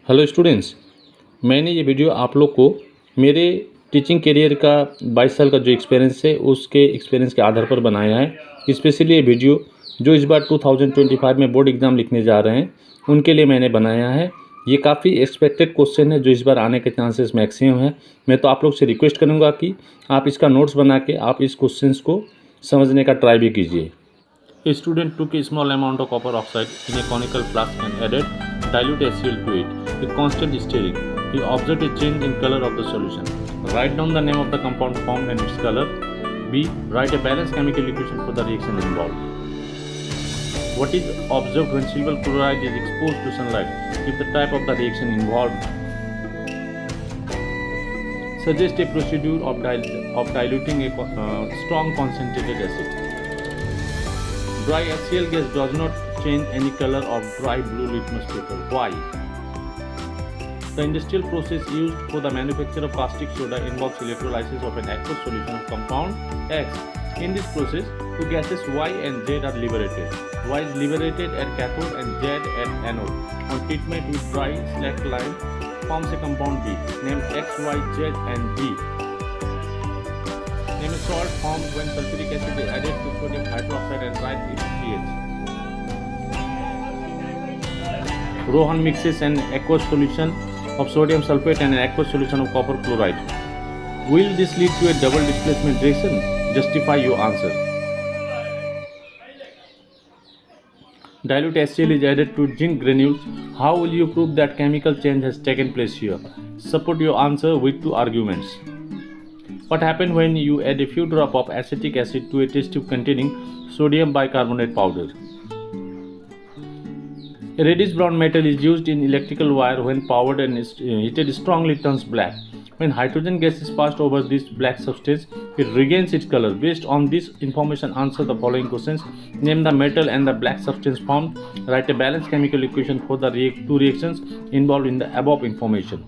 Hello students, मैंने ये video आप लोग को मेरे टीचिंग करियर का 22 साल का जो एक्सपीरियंस है उसके एक्सपीरियंस के आधार पर बनाया है। स्पेशली ये वीडियो जो इस बार 2025 में बोर्ड एग्ज़ाम लिखने जा रहे हैं उनके लिए मैंने बनाया है। ये काफ़ी एक्सपेक्टेड क्वेश्चन है जो इस बार आने के चांसेस मैक्सिमम है। मैं तो आप लोग से रिक्वेस्ट करूँगा कि आप इसका नोट्स बना के आप इस क्वेश्चन को समझने का ट्राई भी कीजिए। A student took a small amount of copper oxide in a conical flask and added dilute HCl to it with constant stirring. He observed a change in color of the solution. Write down the name of the compound formed and its color. B. Write a balanced chemical equation for the reaction involved. What is observed when silver chloride is exposed to sunlight? If the type of the reaction involved. Suggest a procedure of diluting a strong concentrated acid. Dry HCl gas does not change any color of dry blue litmus paper. Why? The industrial process used for the manufacture of caustic soda involves electrolysis of an aqueous solution of compound X. In this process, two gases Y and Z are liberated. Y is liberated at cathode and Z at anode. On treatment with dry slacked lime, forms a compound B named X, Y, Z and B. Name a salt formed when sulfuric acid is added to sodium hydroxide and write its pH. Rohan mixes an aqueous solution of sodium sulfate and an aqueous solution of copper chloride. Will this lead to a double displacement reaction? Justify your answer. Dilute HCl is added to zinc granules. How will you prove that chemical change has taken place here? Support your answer with two arguments. What happens when you add a few drops of acetic acid to a test tube containing sodium bicarbonate powder? A reddish brown metal is used in electrical wire. When powered and heated strongly turns black. When hydrogen gas is passed over this black substance, it regains its color. Based on this information, answer the following questions. Name the metal and the black substance formed. Write a balanced chemical equation for the two reactions involved in the above information.